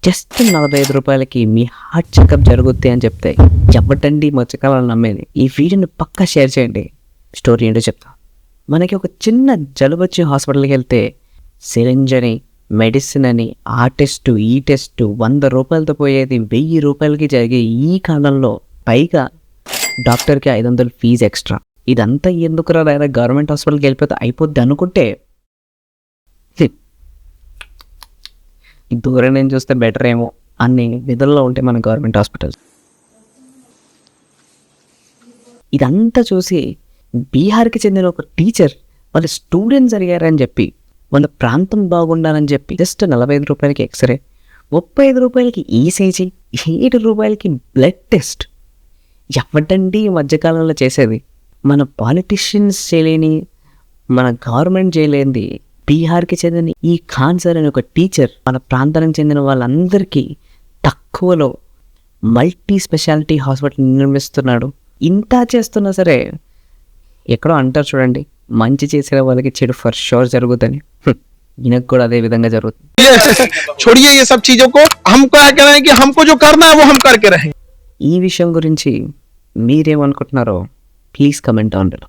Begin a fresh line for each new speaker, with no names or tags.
Just 45 రూపాయలకి మీ heart checkup జరుగుద్ది అని చెప్తే ఎవటండి మధ్యకాలంలో నమ్మేది? ఈ వీడియోని పక్కా షేర్ చేయండి. స్టోరీ ఏంటో చెప్తా. మనకి ఒక చిన్న జలుబు వచ్చి హాస్పిటల్కి వెళ్తే సిరింజ్ అని, మెడిసిన్ అని, ఆ టెస్ట్ ఈ టెస్ట్ 100 రూపాయలతో పోయేది 1000 రూపాయలకి జరిగే ఈ కాలంలో పైగా డాక్టర్కి 500 ఫీజు ఎక్స్ట్రా. ఇదంతా ఎందుకురా లేదా గవర్నమెంట్ హాస్పిటల్కి వెళ్ళిపోతే అయిపోద్ది అనుకుంటే దూరం నేను చూస్తే బెటర్ ఏమో అన్ని విధుల్లో ఉంటే మన గవర్నమెంట్ హాస్పిటల్స్. ఇదంతా చూసి బీహార్కి చెందిన ఒక టీచర్ వాళ్ళ స్టూడెంట్స్ అడిగారని చెప్పి, వాళ్ళ ప్రాంతం బాగుండాలని చెప్పి జస్ట్ 45 రూపాయలకి ఎక్స్రే, 35 రూపాయలకి ఈసీజీ, 7 రూపాయలకి బ్లడ్ టెస్ట్. ఎవడండి ఈ మధ్యకాలంలో చేసేది? మన పాలిటిషియన్స్ చేయలేని, మన గవర్నమెంట్ చేయలేనిది బీహార్కి చెందిన ఈ ఖాన్ సార్ అనే ఒక టీచర్ మన ప్రాంతానికి చెందిన వాళ్ళందరికీ తక్కువలో మల్టీ స్పెషాలిటీ హాస్పిటల్ నిర్మిస్తున్నాడు. ఇంత చేస్తున్నా సరే ఎక్కడో అంటారు చూడండి, మంచి చేసిన వాళ్ళకి చెడు ఫర్ షూర్ జరుగుతుంది. ఈయనకు కూడా అదే విధంగా జరుగుతుంది.
छोड़िए ये सब चीजों को, हम क्या कह रहे हैं कि हमको जो करना है वो हम करके रहेंगे.
ఈ విషయం గురించి మీరేమనుకుంటున్నారో ప్లీజ్ కమెంట్ ఆన్ బిలో.